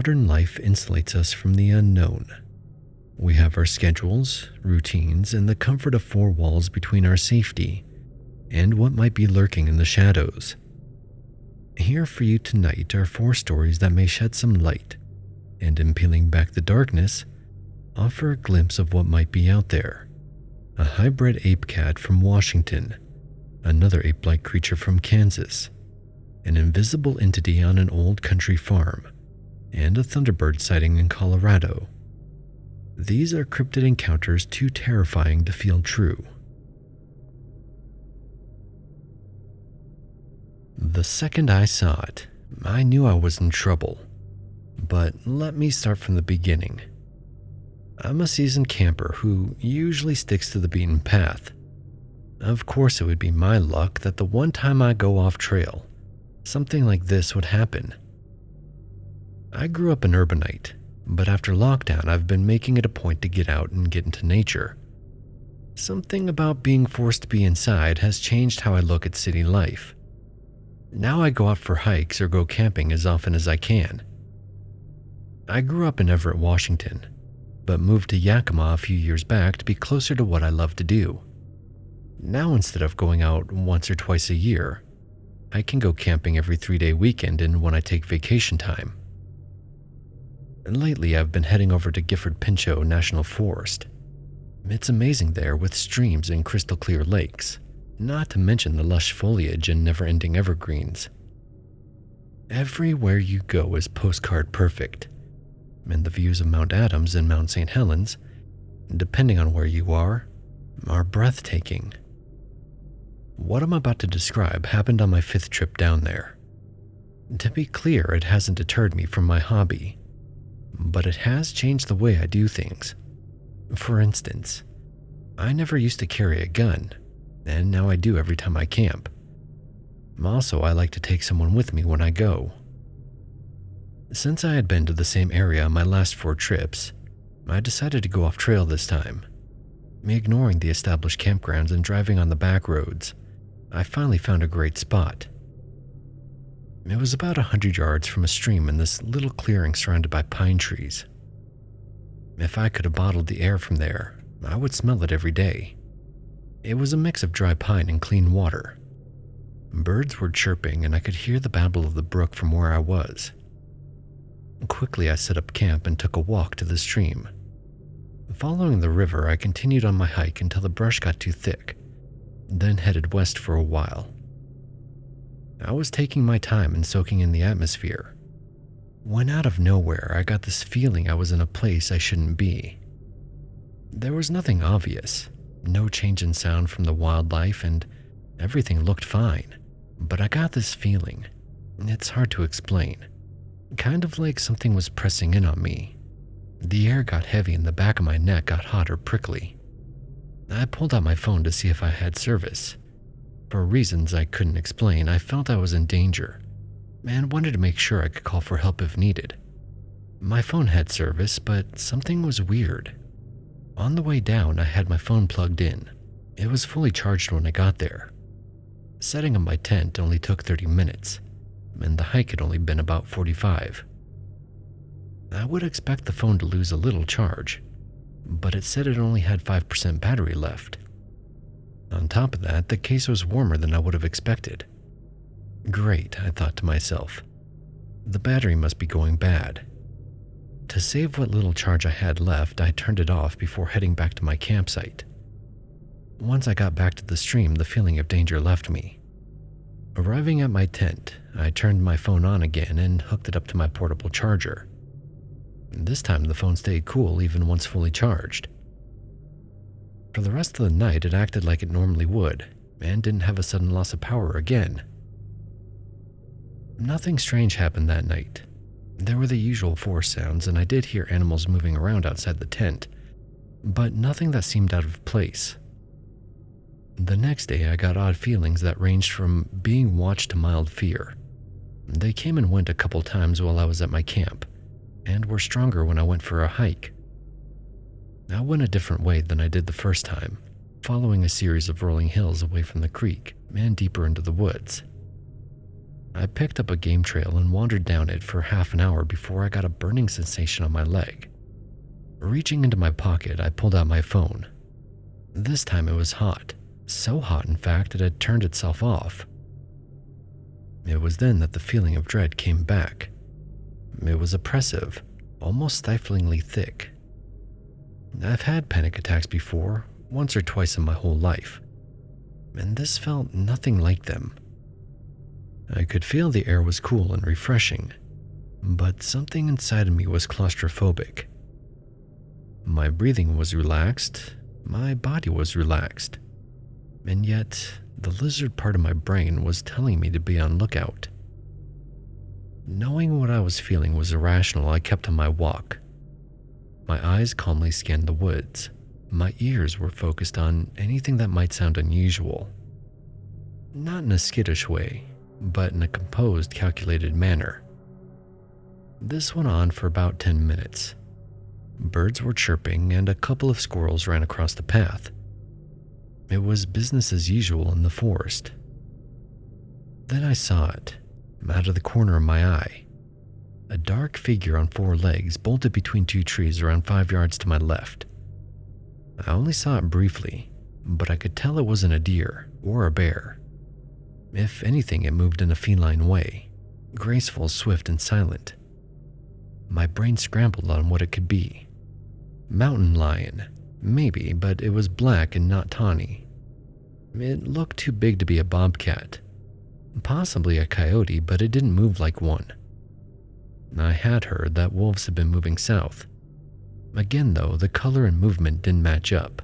Modern life insulates us from the unknown. We have our schedules, routines, and the comfort of four walls between our safety and what might be lurking in the shadows. Here for you tonight are four stories that may shed some light, and in peeling back the darkness, offer a glimpse of what might be out there. A hybrid ape cat from Washington, another ape-like creature from Kansas, an invisible entity on an old country farm, and a Thunderbird sighting in Colorado. These are cryptid encounters too terrifying to feel true. The second I saw it, I knew I was in trouble. But let me start from the beginning. I'm a seasoned camper who usually sticks to the beaten path. Of course, it would be my luck that the one time I go off trail, something like this would happen. I grew up an urbanite, but after lockdown, I've been making it a point to get out and get into nature. Something about being forced to be inside has changed how I look at city life. Now I go out for hikes or go camping as often as I can. I grew up in Everett, Washington, but moved to Yakima a few years back to be closer to what I love to do. Now instead of going out once or twice a year, I can go camping every 3-day weekend and when I take vacation time. And lately I've been heading over to Gifford Pinchot National Forest. It's amazing there with streams and crystal clear lakes, not to mention the lush foliage and never-ending evergreens. Everywhere you go is postcard perfect, and the views of Mount Adams and Mount St. Helens, depending on where you are breathtaking. What I'm about to describe happened on my 5th trip down there. To be clear, it hasn't deterred me from my hobby, but it has changed the way I do things. For instance, I never used to carry a gun, and now I do every time I camp. Also, I like to take someone with me when I go. Since I had been to the same area on my last 4 trips, I decided to go off trail this time. Ignoring the established campgrounds and driving on the back roads, I finally found a great spot. It was about 100 yards from a stream in this little clearing surrounded by pine trees. If I could have bottled the air from there, I would smell it every day. It was a mix of dry pine and clean water. Birds were chirping and I could hear the babble of the brook from where I was. Quickly, I set up camp and took a walk to the stream. Following the river, I continued on my hike until the brush got too thick, then headed west for a while. I was taking my time and soaking in the atmosphere, when out of nowhere I got this feeling I was in a place I shouldn't be. There was nothing obvious, no change in sound from the wildlife, and everything looked fine, but I got this feeling. It's hard to explain. Kind of like something was pressing in on me. The air got heavy and the back of my neck got hot or prickly. I pulled out my phone to see if I had service. For reasons I couldn't explain, I felt I was in danger and wanted to make sure I could call for help if needed. My phone had service, but something was weird. On the way down, I had my phone plugged in. It was fully charged when I got there. Setting up my tent only took 30 minutes, and the hike had only been about 45. I would expect the phone to lose a little charge, but it said it only had 5% battery left. On top of that, the case was warmer than I would have expected. Great, I thought to myself. The battery must be going bad. To save what little charge I had left, I turned it off before heading back to my campsite. Once I got back to the stream, the feeling of danger left me. Arriving at my tent, I turned my phone on again and hooked it up to my portable charger. This time the phone stayed cool even once fully charged. For the rest of the night, it acted like it normally would, and didn't have a sudden loss of power again. Nothing strange happened that night. There were the usual forest sounds, and I did hear animals moving around outside the tent, but nothing that seemed out of place. The next day, I got odd feelings that ranged from being watched to mild fear. They came and went a couple times while I was at my camp, and were stronger when I went for a hike. I went a different way than I did the first time, following a series of rolling hills away from the creek and deeper into the woods. I picked up a game trail and wandered down it for half an hour before I got a burning sensation on my leg. Reaching into my pocket, I pulled out my phone. This time it was hot, so hot in fact it had turned itself off. It was then that the feeling of dread came back. It was oppressive, almost stiflingly thick. I've had panic attacks before, once or twice in my whole life, and this felt nothing like them. I could feel the air was cool and refreshing, but something inside of me was claustrophobic. My breathing was relaxed, my body was relaxed, and yet the lizard part of my brain was telling me to be on lookout. Knowing what I was feeling was irrational, I kept on my walk. My eyes calmly scanned the woods. My ears were focused on anything that might sound unusual. Not in a skittish way, but in a composed, calculated manner. This went on for about 10 minutes. Birds were chirping and a couple of squirrels ran across the path. It was business as usual in the forest. Then I saw it, out of the corner of my eye. A dark figure on 4 legs bolted between 2 trees around 5 yards to my left. I only saw it briefly, but I could tell it wasn't a deer or a bear. If anything, it moved in a feline way, graceful, swift, and silent. My brain scrambled on what it could be. Mountain lion, maybe, but it was black and not tawny. It looked too big to be a bobcat. Possibly a coyote, but it didn't move like one. I had heard that wolves had been moving south. Again, though, the color and movement didn't match up.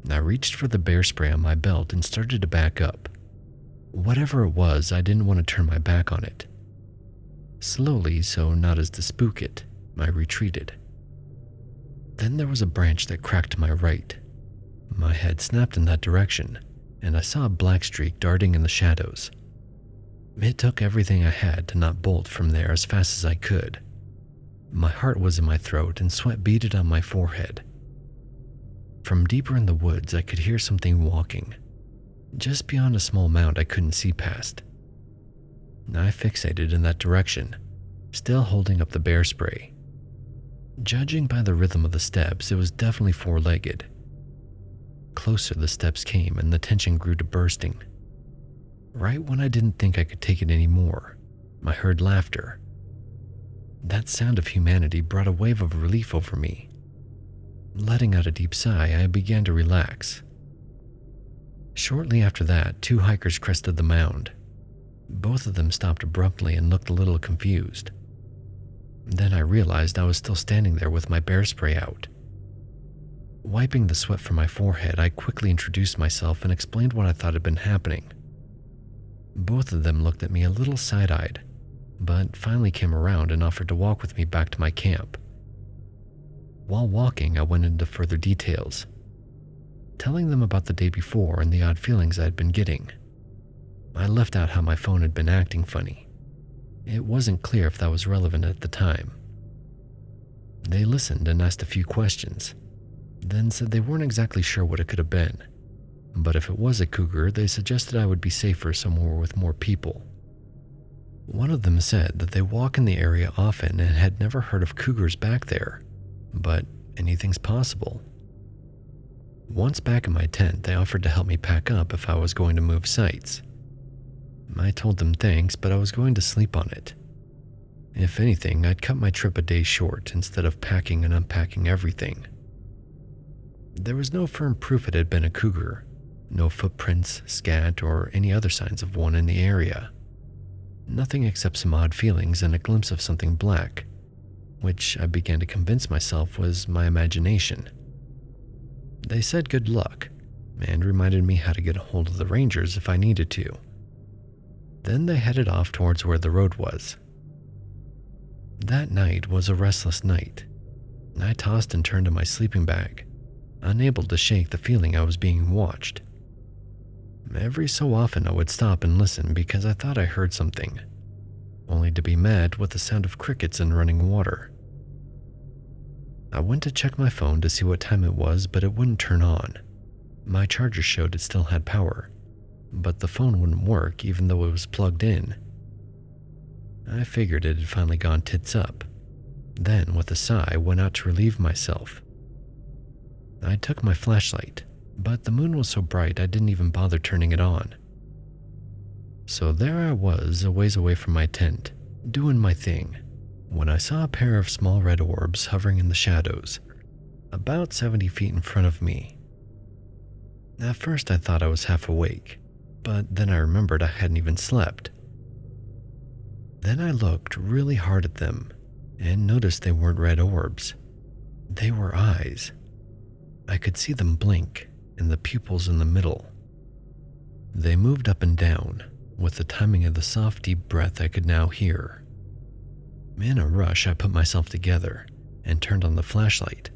I reached for the bear spray on my belt and started to back up. Whatever it was, I didn't want to turn my back on it. Slowly, so not as to spook it, I retreated. Then there was a branch that cracked to my right. My head snapped in that direction, and I saw a black streak darting in the shadows. It took everything I had to not bolt from there as fast as I could. My heart was in my throat and sweat beaded on my forehead. From deeper in the woods, I could hear something walking, just beyond a small mound I couldn't see past. I fixated in that direction, still holding up the bear spray. Judging by the rhythm of the steps, it was definitely 4-legged. Closer the steps came and the tension grew to bursting. Right when I didn't think I could take it anymore, I heard laughter. That sound of humanity brought a wave of relief over me. Letting out a deep sigh, I began to relax. Shortly after that, 2 hikers crested the mound. Both of them stopped abruptly and looked a little confused. Then I realized I was still standing there with my bear spray out. Wiping the sweat from my forehead, I quickly introduced myself and explained what I thought had been happening. Both of them looked at me a little side-eyed, but finally came around and offered to walk with me back to my camp. While walking, I went into further details, telling them about the day before and the odd feelings I had been getting. I left out how my phone had been acting funny. It wasn't clear if that was relevant at the time. They listened and asked a few questions, then said they weren't exactly sure what it could have been, but if it was a cougar, they suggested I would be safer somewhere with more people. One of them said that they walk in the area often and had never heard of cougars back there, but anything's possible. Once back in my tent, they offered to help me pack up if I was going to move sites. I told them thanks, but I was going to sleep on it. If anything, I'd cut my trip a day short instead of packing and unpacking everything. There was no firm proof it had been a cougar, no footprints, scat, or any other signs of one in the area. Nothing except some odd feelings and a glimpse of something black, which I began to convince myself was my imagination. They said good luck, and reminded me how to get a hold of the rangers if I needed to. Then they headed off towards where the road was. That night was a restless night. I tossed and turned in my sleeping bag, unable to shake the feeling I was being watched. Every so often I would stop and listen because I thought I heard something, only to be met with the sound of crickets and running water. I went to check my phone to see what time it was, but it wouldn't turn on. My charger showed it still had power, but the phone wouldn't work even though it was plugged in. I figured it had finally gone tits up. Then, with a sigh, went out to relieve myself. I took my flashlight, but the moon was so bright I didn't even bother turning it on. So there I was, a ways away from my tent, doing my thing, when I saw a pair of small red orbs hovering in the shadows, about 70 feet in front of me. At first I thought I was half awake, but then I remembered I hadn't even slept. Then I looked really hard at them and noticed they weren't red orbs. They were eyes. I could see them blink and the pupils in the middle. They moved up and down with the timing of the soft, deep breath I could now hear. In a rush, I put myself together and turned on the flashlight,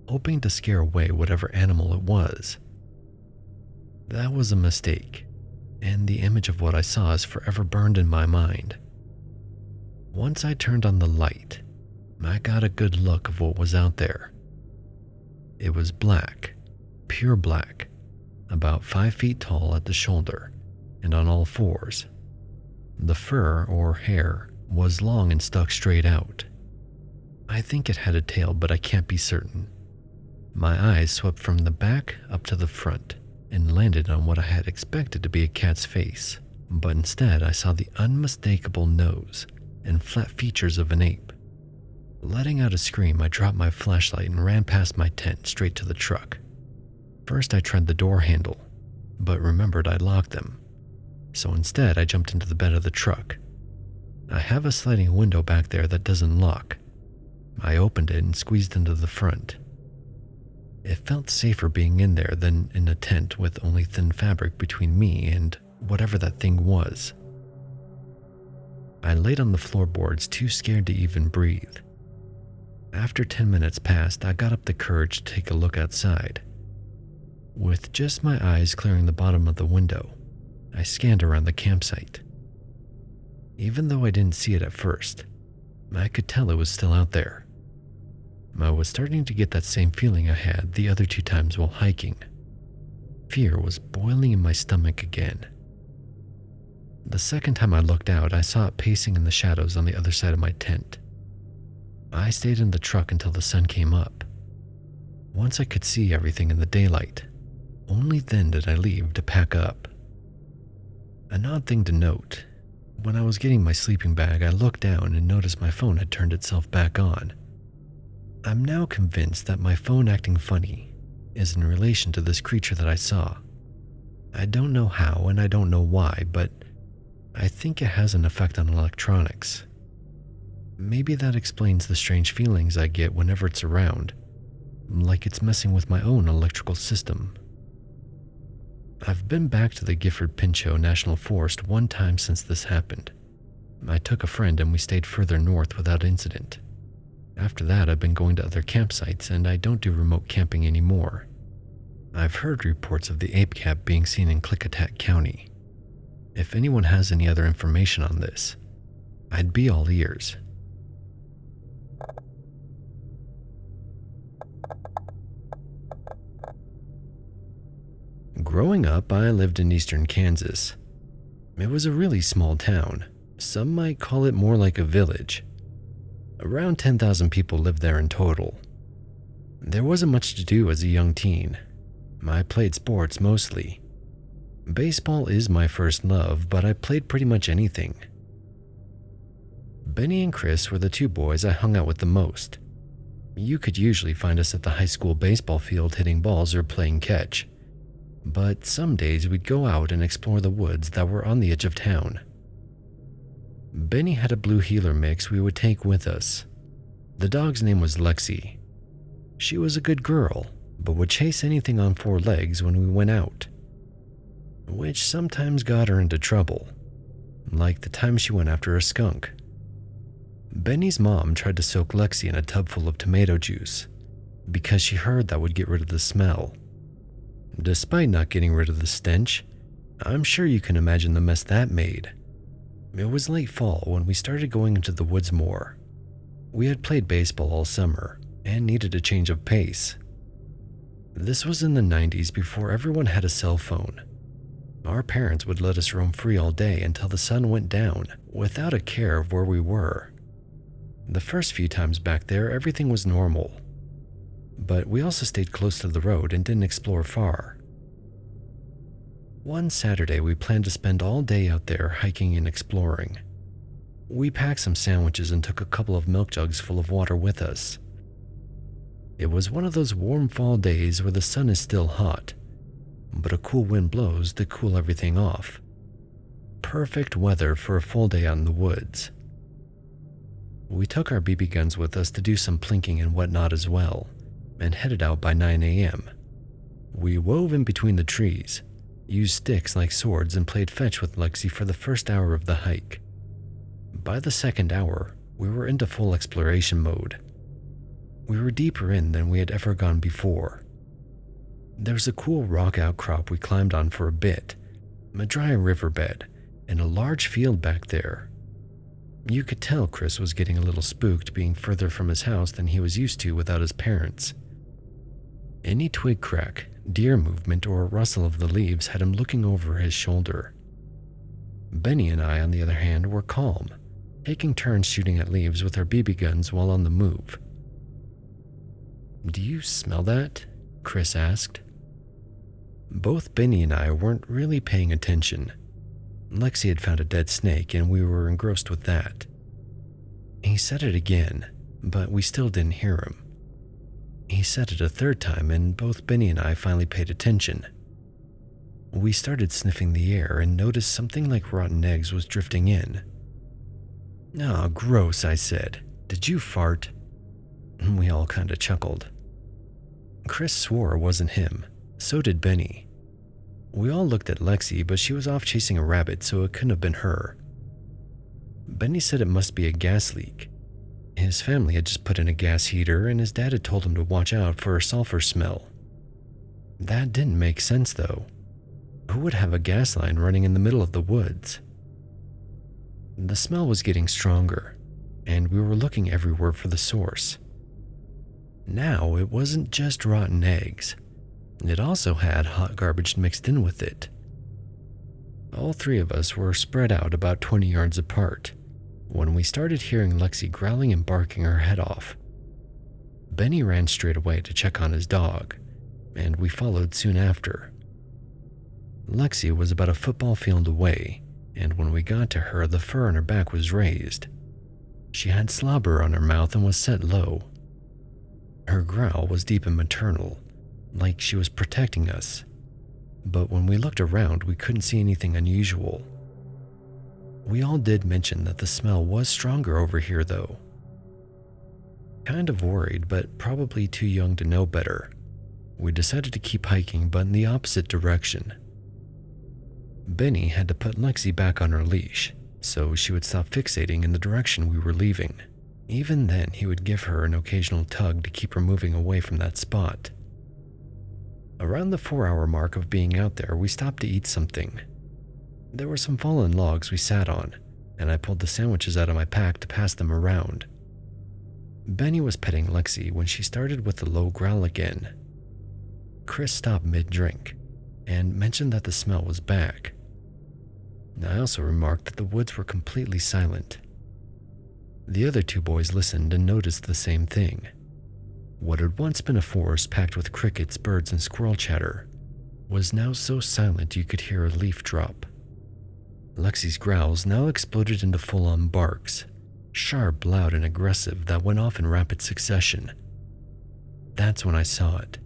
hoping to scare away whatever animal it was. That was a mistake, and the image of what I saw is forever burned in my mind. Once I turned on the light, I got a good look of what was out there. It was black, pure black, about 5 feet tall at the shoulder and on all fours. The fur or hair was long and stuck straight out. I think it had a tail, but I can't be certain. My eyes swept from the back up to the front and landed on what I had expected to be a cat's face, but instead I saw the unmistakable nose and flat features of an ape. Letting out a scream, I dropped my flashlight and ran past my tent straight to the truck. First I tried the door handle, but remembered I'd locked them. So instead I jumped into the bed of the truck. I have a sliding window back there that doesn't lock. I opened it and squeezed into the front. It felt safer being in there than in a tent with only thin fabric between me and whatever that thing was. I laid on the floorboards, too scared to even breathe. After 10 minutes passed, I got up the courage to take a look outside. With just my eyes clearing the bottom of the window, I scanned around the campsite. Even though I didn't see it at first, I could tell it was still out there. I was starting to get that same feeling I had the other 2 times while hiking. Fear was boiling in my stomach again. The second time I looked out, I saw it pacing in the shadows on the other side of my tent. I stayed in the truck until the sun came up. Once I could see everything in the daylight, only then did I leave to pack up. An odd thing to note, when I was getting my sleeping bag, I looked down and noticed my phone had turned itself back on. I'm now convinced that my phone acting funny is in relation to this creature that I saw. I don't know how and I don't know why, but I think it has an effect on electronics. Maybe that explains the strange feelings I get whenever it's around, like it's messing with my own electrical system. I've been back to the Gifford Pinchot National Forest 1 time since this happened. I took a friend and we stayed further north without incident. After that, I've been going to other campsites and I don't do remote camping anymore. I've heard reports of the Ape Cat being seen in Klickitat County. If anyone has any other information on this, I'd be all ears. Growing up, I lived in eastern Kansas. It was a really small town. Some might call it more like a village. Around 10,000 people lived there in total. There wasn't much to do as a young teen. I played sports mostly. Baseball is my first love, but I played pretty much anything. Benny and Chris were the 2 boys I hung out with the most. You could usually find us at the high school baseball field hitting balls or playing catch. But some days we'd go out and explore the woods that were on the edge of town. Benny had a blue heeler mix we would take with us. The dog's name was Lexi. She was a good girl, but would chase anything on 4 legs when we went out, which sometimes got her into trouble, like the time she went after a skunk. Benny's mom tried to soak Lexi in a tub full of tomato juice because she heard that would get rid of the smell. Despite not getting rid of the stench, I'm sure you can imagine the mess that made. It was late fall when we started going into the woods more. We had played baseball all summer and needed a change of pace. This was in the 90s before everyone had a cell phone. Our parents would let us roam free all day until the sun went down, without a care of where we were. The first few times back there, everything was normal. But we also stayed close to the road and didn't explore far. One Saturday, we planned to spend all day out there hiking and exploring. We packed some sandwiches and took a couple of milk jugs full of water with us. It was one of those warm fall days where the sun is still hot, but a cool wind blows to cool everything off. Perfect weather for a full day out in the woods. We took our BB guns with us to do some plinking and whatnot as well, and headed out by 9 a.m. We wove in between the trees, used sticks like swords, and played fetch with Lexi for the first hour of the hike. By the second hour, we were into full exploration mode. We were deeper in than we had ever gone before. There was a cool rock outcrop we climbed on for a bit, a dry riverbed, and a large field back there. You could tell Chris was getting a little spooked being further from his house than he was used to without his parents. Any twig crack, deer movement, or rustle of the leaves had him looking over his shoulder. Benny and I, on the other hand, were calm, taking turns shooting at leaves with our BB guns while on the move. "Do you smell that?" Chris asked. Both Benny and I weren't really paying attention. Lexi had found a dead snake and we were engrossed with that. He said it again, but we still didn't hear him. He said it a third time and both Benny and I finally paid attention. We started sniffing the air and noticed something like rotten eggs was drifting in. "Oh, gross," I said. "Did you fart?" We all kinda chuckled. Chris swore it wasn't him. So did Benny. We all looked at Lexi, but she was off chasing a rabbit, so it couldn't have been her. Benny said it must be a gas leak. His family had just put in a gas heater, and his dad had told him to watch out for a sulfur smell. That didn't make sense, though. Who would have a gas line running in the middle of the woods? The smell was getting stronger, and we were looking everywhere for the source. Now, it wasn't just rotten eggs. It also had hot garbage mixed in with it. All three of us were spread out about 20 yards apart when we started hearing Lexi growling and barking her head off. Benny ran straight away to check on his dog, and we followed soon after. Lexi was about a football field away, and when we got to her, the fur on her back was raised. She had slobber on her mouth and was set low. Her growl was deep and maternal, like she was protecting us. But when we looked around, we couldn't see anything unusual. We all did mention that the smell was stronger over here, though. Kind of worried, but probably too young to know better, we decided to keep hiking, but in the opposite direction. Benny had to put Lexi back on her leash, so she would stop fixating in the direction we were leaving. Even then, he would give her an occasional tug to keep her moving away from that spot. Around the 4-hour mark of being out there, we stopped to eat something. There were some fallen logs we sat on, and I pulled the sandwiches out of my pack to pass them around. Benny was petting Lexi when she started with the low growl again. Chris stopped mid-drink and mentioned that the smell was back. I also remarked that the woods were completely silent. The other two boys listened and noticed the same thing. What had once been a forest packed with crickets, birds, and squirrel chatter was now so silent you could hear a leaf drop. Lexi's growls now exploded into full-on barks, sharp, loud, and aggressive, that went off in rapid succession. That's when I saw it.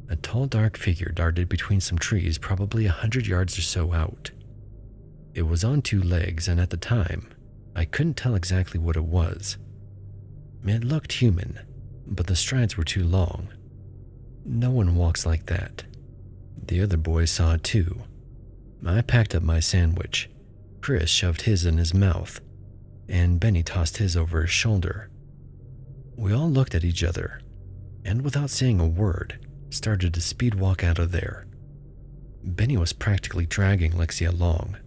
A tall, dark figure darted between some trees, probably 100 yards or so out. It was on 2 legs, and at the time, I couldn't tell exactly what it was. It looked human, but the strides were too long. No one walks like that. The other boys saw it too. I packed up my sandwich. Chris shoved his in his mouth, and Benny tossed his over his shoulder. We all looked at each other, and without saying a word, started to speed walk out of there. Benny was practically dragging Lexi along.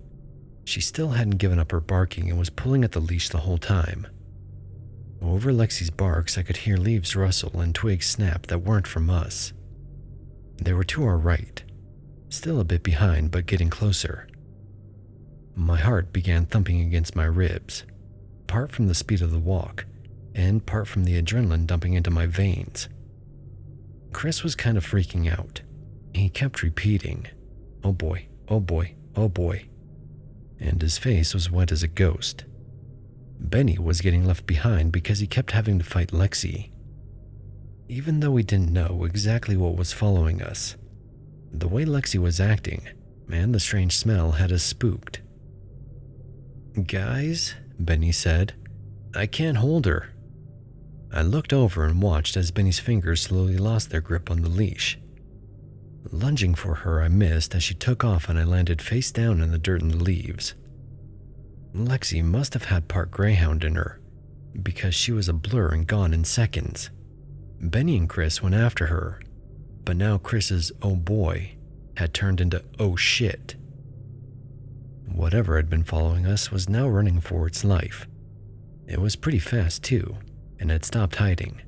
She still hadn't given up her barking and was pulling at the leash the whole time. Over Lexi's barks, I could hear leaves rustle and twigs snap that weren't from us. They were to our right, still a bit behind but getting closer. My heart began thumping against my ribs, part from the speed of the walk, and part from the adrenaline dumping into my veins. Chris was kind of freaking out. He kept repeating, "Oh boy, oh boy, oh boy," and his face was white as a ghost. Benny was getting left behind because he kept having to fight Lexi. Even though we didn't know exactly what was following us, the way Lexi was acting and the strange smell had us spooked. "Guys," Benny said, "I can't hold her." I looked over and watched as Benny's fingers slowly lost their grip on the leash. Lunging for her, I missed as she took off and I landed face down in the dirt and the leaves. Lexi must have had part greyhound in her, because she was a blur and gone in seconds. Benny and Chris went after her, but now Chris's "oh boy" had turned into "oh shit." Whatever had been following us was now running for its life. It was pretty fast too, and had stopped hiding.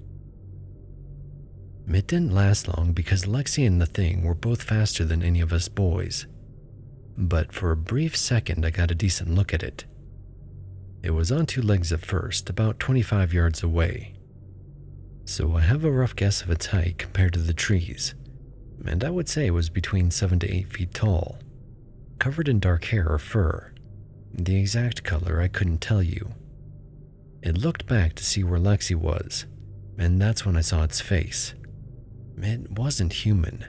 It didn't last long because Lexi and the thing were both faster than any of us boys. But for a brief second I got a decent look at it. It was on two legs at first, about 25 yards away. So I have a rough guess of its height compared to the trees, and I would say it was between 7 to 8 feet tall, covered in dark hair or fur. The exact color I couldn't tell you. It looked back to see where Lexi was, and that's when I saw its face. It wasn't human.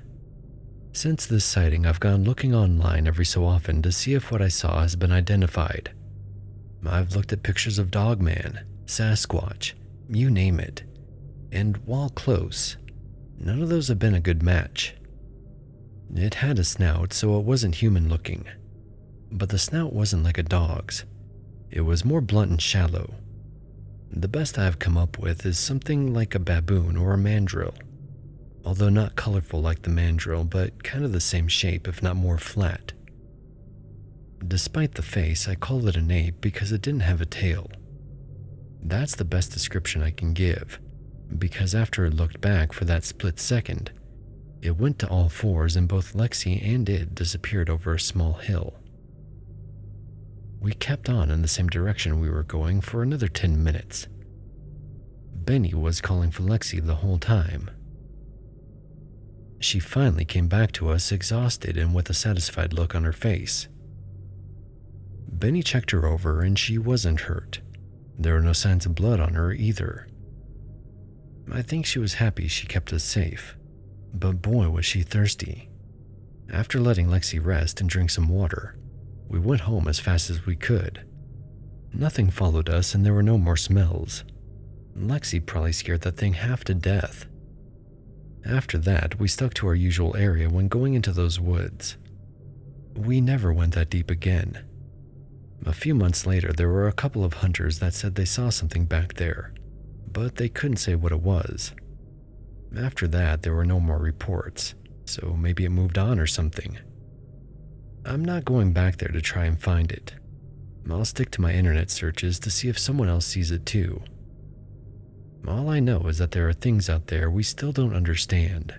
Since this sighting, I've gone looking online every so often to see if what I saw has been identified. I've looked at pictures of Dogman, Sasquatch, you name it, and while close, none of those have been a good match. It had a snout, so it wasn't human looking, but the snout wasn't like a dog's. It was more blunt and shallow. The best I've come up with is something like a baboon or a mandrill, although not colorful like the mandrill, but kind of the same shape, if not more flat. Despite the face, I call it an ape because it didn't have a tail. That's the best description I can give, because after it looked back for that split second, it went to all fours and both Lexi and it disappeared over a small hill. We kept on in the same direction we were going for another 10 minutes. Benny was calling for Lexi the whole time. She finally came back to us exhausted and with a satisfied look on her face. Benny checked her over and she wasn't hurt. There were no signs of blood on her either. I think she was happy she kept us safe, but boy was she thirsty. After letting Lexi rest and drink some water, we went home as fast as we could. Nothing followed us and there were no more smells. Lexi probably scared that thing half to death. After that, we stuck to our usual area when going into those woods. We never went that deep again. A few months later, there were a couple of hunters that said they saw something back there, but they couldn't say what it was. After that, there were no more reports, so maybe it moved on or something. I'm not going back there to try and find it. I'll stick to my internet searches to see if someone else sees it too. All I know is that there are things out there we still don't understand.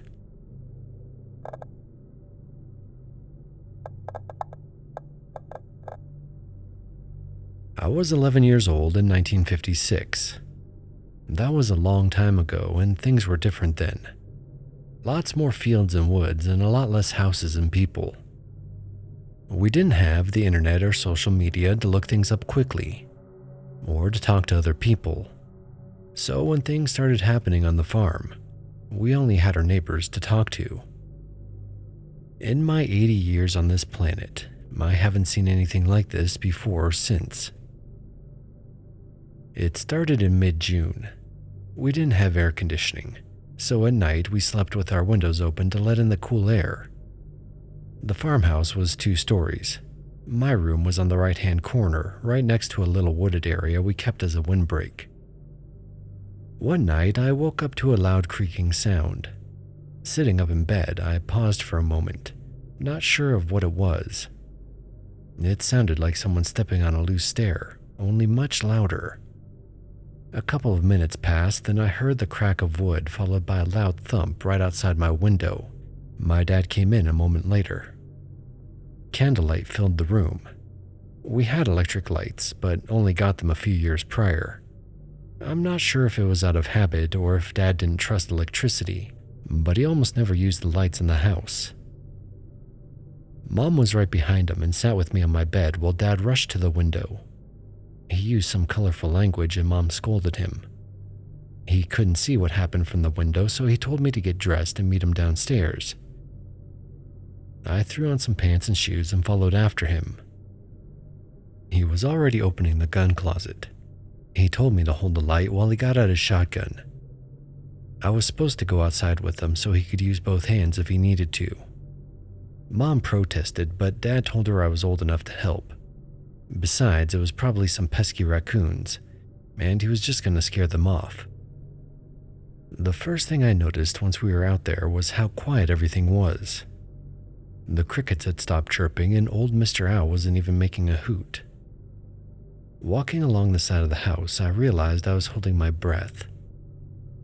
I was 11 years old in 1956. That was a long time ago and things were different then. Lots more fields and woods and a lot less houses and people. We didn't have the internet or social media to look things up quickly, or to talk to other people. So when things started happening on the farm, we only had our neighbors to talk to. In my 80 years on this planet, I haven't seen anything like this before or since. It started in mid-June. We didn't have air conditioning, so at night we slept with our windows open to let in the cool air. The farmhouse was 2 stories. My room was on the right-hand corner, right next to a little wooded area we kept as a windbreak. One night, I woke up to a loud creaking sound. Sitting up in bed, I paused for a moment, not sure of what it was. It sounded like someone stepping on a loose stair, only much louder. A couple of minutes passed, then I heard the crack of wood followed by a loud thump right outside my window. My dad came in a moment later. Candlelight filled the room. We had electric lights, but only got them a few years prior. I'm not sure if it was out of habit or if Dad didn't trust electricity, but he almost never used the lights in the house. Mom was right behind him and sat with me on my bed while Dad rushed to the window. He used some colorful language and Mom scolded him. He couldn't see what happened from the window, so he told me to get dressed and meet him downstairs. I threw on some pants and shoes and followed after him. He was already opening the gun closet. He told me to hold the light while he got out his shotgun. I was supposed to go outside with him so he could use both hands if he needed to. Mom protested, but Dad told her I was old enough to help. Besides, it was probably some pesky raccoons, and he was just going to scare them off. The first thing I noticed once we were out there was how quiet everything was. The crickets had stopped chirping and old Mr. Owl wasn't even making a hoot. Walking along the side of the house, I realized I was holding my breath.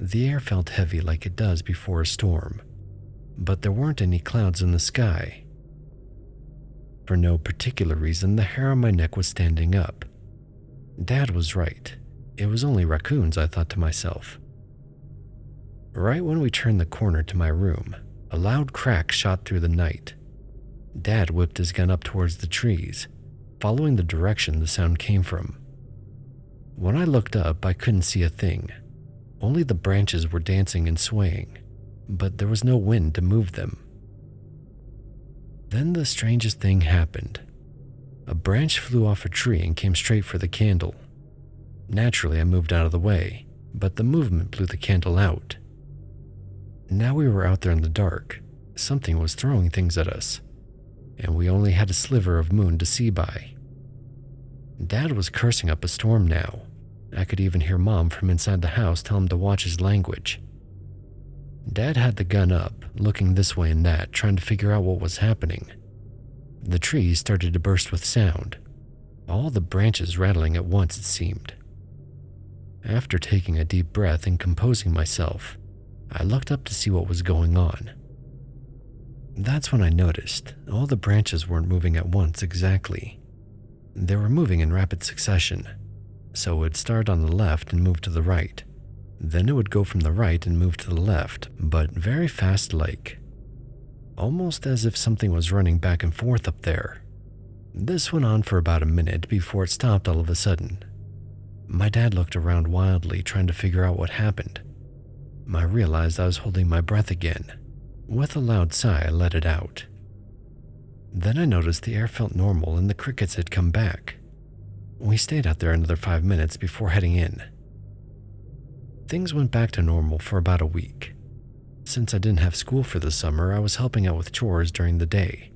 The air felt heavy like it does before a storm, but there weren't any clouds in the sky. For no particular reason, the hair on my neck was standing up. Dad was right. It was only raccoons, I thought to myself. Right when we turned the corner to my room, a loud crack shot through the night. Dad whipped his gun up towards the trees, following the direction the sound came from. When I looked up, I couldn't see a thing. Only the branches were dancing and swaying, but there was no wind to move them. Then the strangest thing happened. A branch flew off a tree and came straight for the candle. Naturally, I moved out of the way, but the movement blew the candle out. Now we were out there in the dark. Something was throwing things at us, and we only had a sliver of moon to see by. Dad was cursing up a storm now. I could even hear Mom from inside the house tell him to watch his language. Dad had the gun up, looking this way and that, trying to figure out what was happening. The trees started to burst with sound, all the branches rattling at once, it seemed. After taking a deep breath and composing myself, I looked up to see what was going on. That's when I noticed all the branches weren't moving at once exactly. They were moving in rapid succession, so it would start on the left and move to the right. Then it would go from the right and move to the left, but very fast like. Almost as if something was running back and forth up there. This went on for about a minute before it stopped all of a sudden. My dad looked around wildly, trying to figure out what happened. I realized I was holding my breath again. With a loud sigh, I let it out. Then I noticed the air felt normal and the crickets had come back. We stayed out there another 5 minutes before heading in. Things went back to normal for about a week. Since I didn't have school for the summer, I was helping out with chores during the day.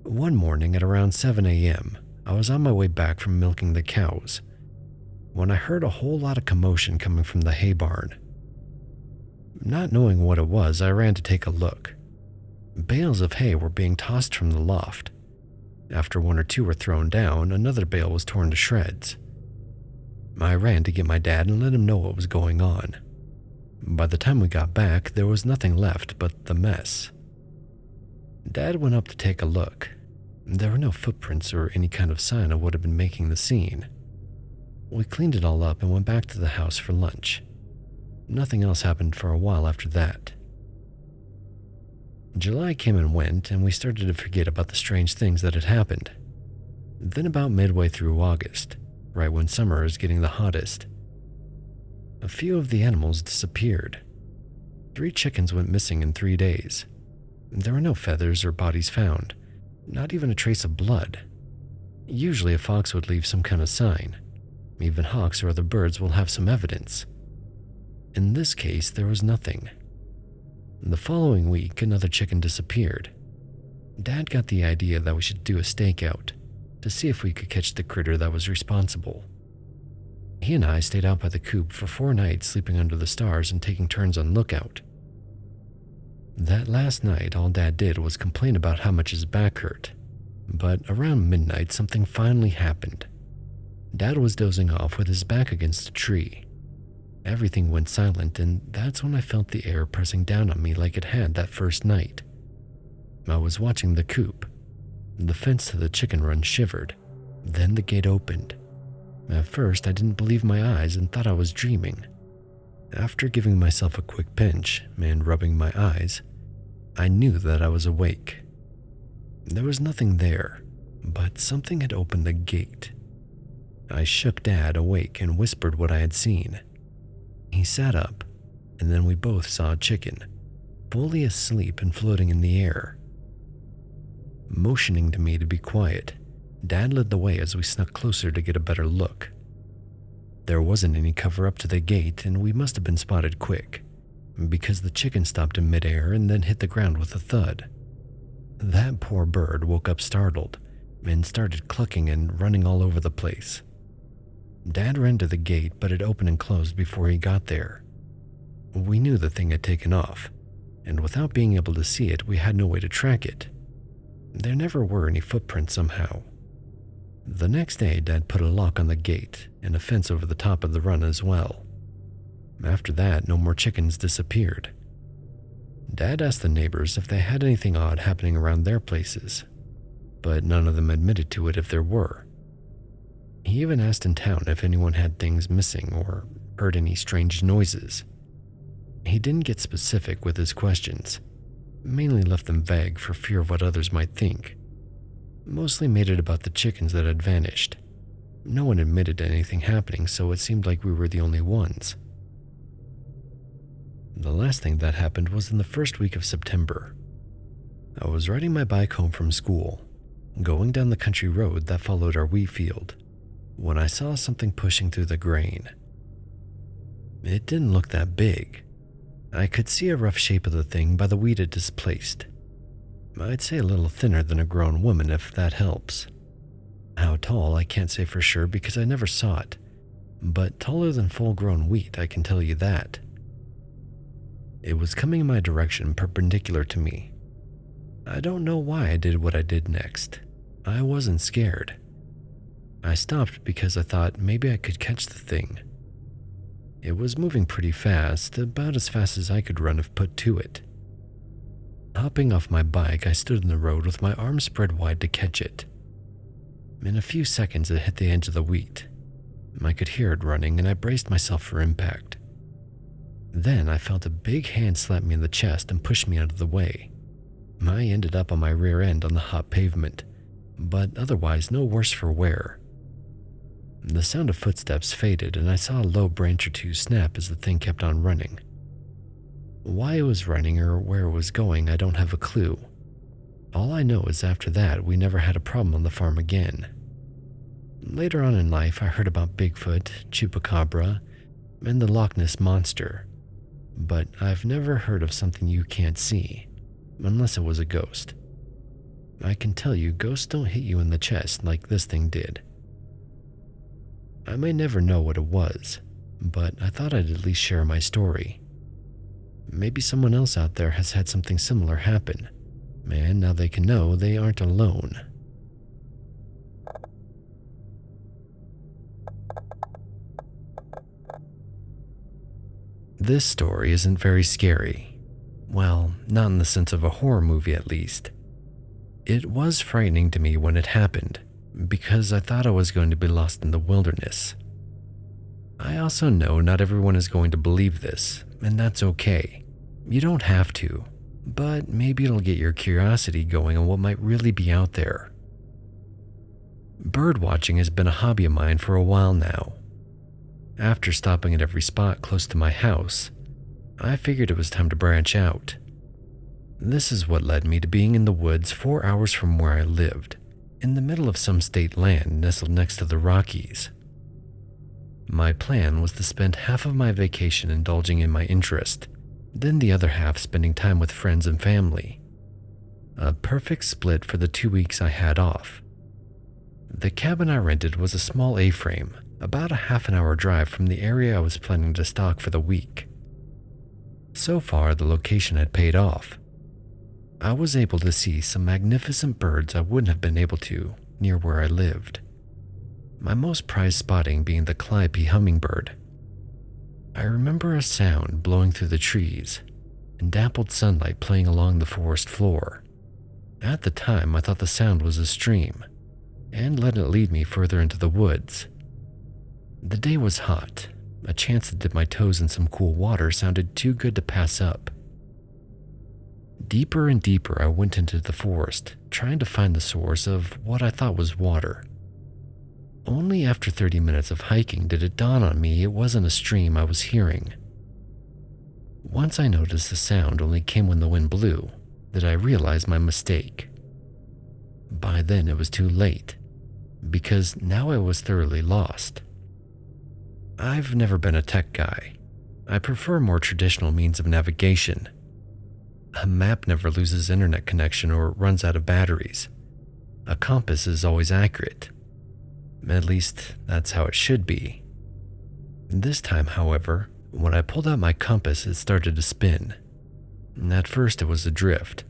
One morning at around 7 a.m., I was on my way back from milking the cows when I heard a whole lot of commotion coming from the hay barn. Not knowing what it was, I ran to take a look. Bales of hay were being tossed from the loft. After one or two were thrown down, another bale was torn to shreds. I ran to get my dad and let him know what was going on. By the time we got back, there was nothing left but the mess. Dad went up to take a look. There were no footprints or any kind of sign of what had been making the scene. We cleaned it all up and went back to the house for lunch. Nothing else happened for a while after that. July came and went, and we started to forget about the strange things that had happened. Then about midway through August, right when summer is getting the hottest, a few of the animals disappeared. 3 chickens went missing in 3 days. There were no feathers or bodies found, not even a trace of blood. Usually a fox would leave some kind of sign. Even hawks or other birds will have some evidence. In this case, there was nothing. The following week, another chicken disappeared. Dad got the idea that we should do a stakeout to see if we could catch the critter that was responsible. He and I stayed out by the coop for 4 nights, sleeping under the stars and taking turns on lookout. That last night, all Dad did was complain about how much his back hurt. But around midnight, something finally happened. Dad was dozing off with his back against a tree. Everything went silent, and that's when I felt the air pressing down on me like it had that first night. I was watching the coop. The fence to the chicken run shivered. Then the gate opened. At first, I didn't believe my eyes and thought I was dreaming. After giving myself a quick pinch and rubbing my eyes, I knew that I was awake. There was nothing there, but something had opened the gate. I shook Dad awake and whispered what I had seen. He sat up, and then we both saw a chicken, fully asleep and floating in the air. Motioning to me to be quiet, Dad led the way as we snuck closer to get a better look. There wasn't any cover up to the gate, and we must have been spotted quick, because the chicken stopped in midair and then hit the ground with a thud. That poor bird woke up startled and started clucking and running all over the place. Dad ran to the gate, but it opened and closed before he got there. We knew the thing had taken off, and without being able to see it, we had no way to track it. There never were any footprints somehow. The next day, Dad put a lock on the gate and a fence over the top of the run as well. After that, no more chickens disappeared. Dad asked the neighbors if they had anything odd happening around their places, but none of them admitted to it if there were. He even asked in town if anyone had things missing or heard any strange noises. He didn't get specific with his questions, mainly left them vague for fear of what others might think. Mostly made it about the chickens that had vanished. No one admitted to anything happening, so it seemed like we were the only ones. The last thing that happened was in the first week of September. I was riding my bike home from school, going down the country road that followed our wheat field, when I saw something pushing through the grain. It didn't look that big. I could see a rough shape of the thing by the wheat it displaced. I'd say a little thinner than a grown woman, if that helps. How tall, I can't say for sure because I never saw it, but taller than full-grown wheat, I can tell you that. It was coming in my direction, perpendicular to me. I don't know why I did what I did next. I wasn't scared. I stopped because I thought maybe I could catch the thing. It was moving pretty fast, about as fast as I could run if put to it. Hopping off my bike, I stood in the road with my arms spread wide to catch it. In a few seconds, it hit the edge of the wheat. I could hear it running, and I braced myself for impact. Then I felt a big hand slap me in the chest and push me out of the way. I ended up on my rear end on the hot pavement, but otherwise no worse for wear. The sound of footsteps faded, and I saw a low branch or two snap as the thing kept on running. Why it was running or where it was going, I don't have a clue. All I know is after that, we never had a problem on the farm again. Later on in life, I heard about Bigfoot, Chupacabra, and the Loch Ness Monster, but I've never heard of something you can't see, unless it was a ghost. I can tell you, ghosts don't hit you in the chest like this thing did. I may never know what it was, but I thought I'd at least share my story. Maybe someone else out there has had something similar happen, and now they can know they aren't alone. This story isn't very scary. Well, not in the sense of a horror movie at least. It was frightening to me when it happened, because I thought I was going to be lost in the wilderness. I also know not everyone is going to believe this, and that's okay. You don't have to, but maybe it'll get your curiosity going on what might really be out there. Bird watching has been a hobby of mine for a while now. After stopping at every spot close to my house, I figured it was time to branch out. This is what led me to being in the woods 4 hours from where I lived, in the middle of some state land nestled next to the Rockies. My plan was to spend half of my vacation indulging in my interest, then the other half spending time with friends and family. A perfect split for the 2 weeks I had off. The cabin I rented was a small A-frame, about a half-an-hour drive from the area I was planning to stalk for the week. So far, the location had paid off. I was able to see some magnificent birds I wouldn't have been able to near where I lived. My most prized spotting being the calliope hummingbird. I remember a sound blowing through the trees and dappled sunlight playing along the forest floor. At the time, I thought the sound was a stream, and let it lead me further into the woods. The day was hot. A chance to dip my toes in some cool water sounded too good to pass up. Deeper and deeper I went into the forest, trying to find the source of what I thought was water. Only after 30 minutes of hiking did it dawn on me it wasn't a stream I was hearing. Once I noticed the sound only came when the wind blew, that I realized my mistake. By then it was too late, because now I was thoroughly lost. I've never been a tech guy. I prefer more traditional means of navigation. A map never loses internet connection or runs out of batteries. A compass is always accurate. At least, that's how it should be. This time, however, when I pulled out my compass, it started to spin. At first, it was adrift,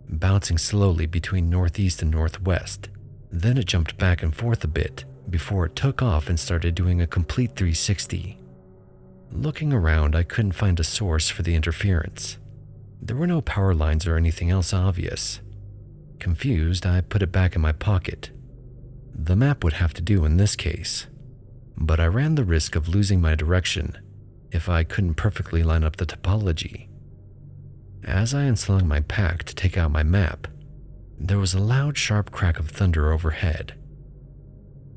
bouncing slowly between northeast and northwest. Then it jumped back and forth a bit before it took off and started doing a complete 360. Looking around, I couldn't find a source for the interference. There were no power lines or anything else obvious. Confused, I put it back in my pocket. The map would have to do in this case, but I ran the risk of losing my direction if I couldn't perfectly line up the topology. As I unslung my pack to take out my map, there was a loud, sharp crack of thunder overhead.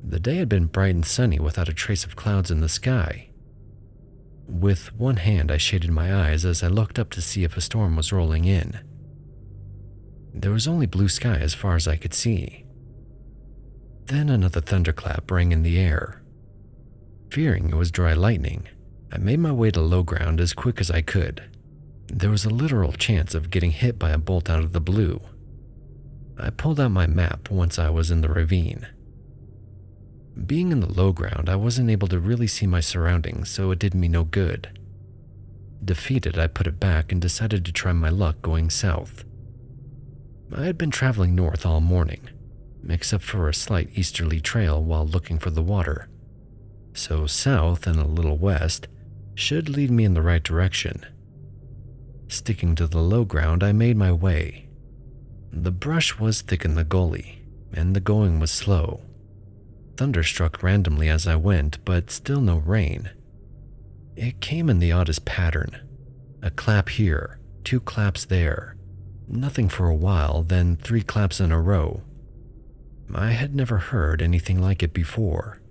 The day had been bright and sunny without a trace of clouds in the sky. With one hand, I shaded my eyes as I looked up to see if a storm was rolling in. There was only blue sky as far as I could see. Then another thunderclap rang in the air. Fearing it was dry lightning, I made my way to low ground as quick as I could. There was a literal chance of getting hit by a bolt out of the blue. I pulled out my map once I was in the ravine. Being in the low ground, I wasn't able to really see my surroundings, so it did me no good. Defeated, I put it back and decided to try my luck going south. I had been traveling north all morning, except for a slight easterly trail while looking for the water. So south and a little west should lead me in the right direction. Sticking to the low ground, I made my way. The brush was thick in the gully, and the going was slow. Thunder struck randomly as I went, but still no rain. It came in the oddest pattern. A clap here, 2 claps there. Nothing for a while, then 3 claps in a row. I had never heard anything like it before.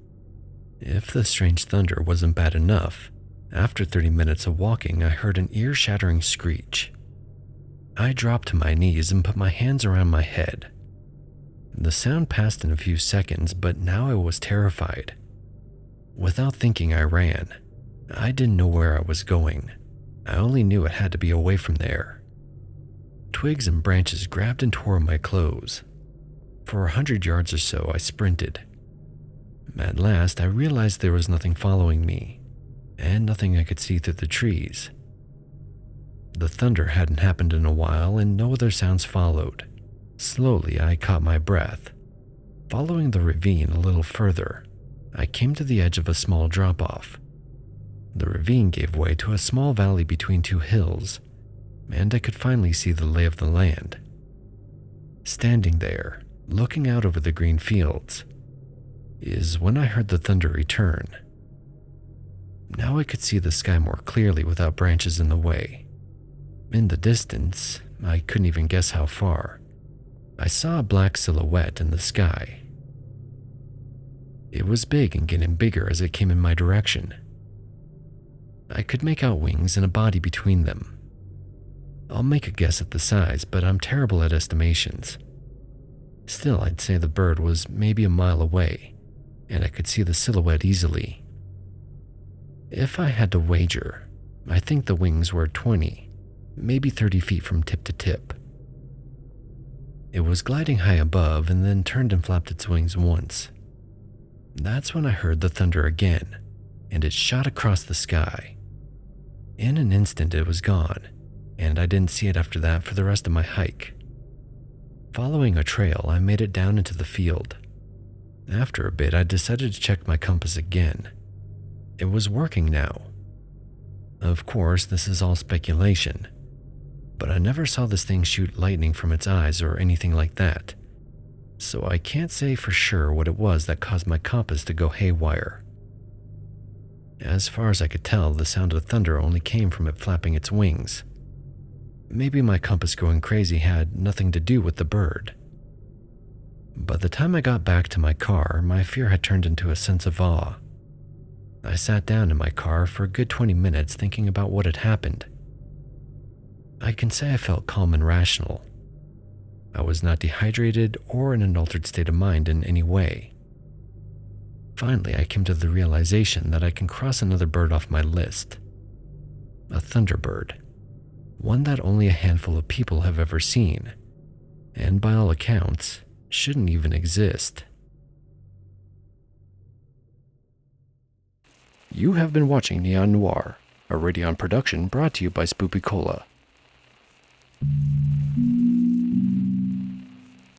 If the strange thunder wasn't bad enough, after 30 minutes of walking, I heard an ear-shattering screech. I dropped to my knees and put my hands around my head. The sound passed in a few seconds, but now I was terrified. Without thinking, I ran. I didn't know where I was going. I only knew it had to be away from there. Twigs and branches grabbed and tore my clothes. For 100 yards or so, I sprinted. At last, I realized there was nothing following me, and nothing I could see through the trees. The thunder hadn't happened in a while, and no other sounds followed. Slowly, I caught my breath. Following the ravine a little further, I came to the edge of a small drop-off. The ravine gave way to a small valley between 2 hills, and I could finally see the lay of the land. Standing there, looking out over the green fields, is when I heard the thunder return. Now I could see the sky more clearly without branches in the way. In the distance, I couldn't even guess how far, I saw a black silhouette in the sky. It was big and getting bigger as it came in my direction. I could make out wings and a body between them. I'll make a guess at the size, but I'm terrible at estimations. Still, I'd say the bird was maybe a mile away, and I could see the silhouette easily. If I had to wager, I think the wings were 20, maybe 30 feet from tip to tip. It was gliding high above and then turned and flapped its wings once. That's when I heard the thunder again, and it shot across the sky. In an instant it was gone, and I didn't see it after that for the rest of my hike. Following a trail, I made it down into the field. After a bit, I decided to check my compass again. It was working now. Of course, this is all speculation, but I never saw this thing shoot lightning from its eyes or anything like that, so I can't say for sure what it was that caused my compass to go haywire. As far as I could tell, the sound of thunder only came from it flapping its wings. Maybe my compass going crazy had nothing to do with the bird. By the time I got back to my car, my fear had turned into a sense of awe. I sat down in my car for a good 20 minutes thinking about what had happened. I can say I felt calm and rational. I was not dehydrated or in an altered state of mind in any way. Finally, I came to the realization that I can cross another bird off my list. A Thunderbird. One that only a handful of people have ever seen, and by all accounts, shouldn't even exist. You have been watching Neon Noir, a Radion production brought to you by Spoopy Cola.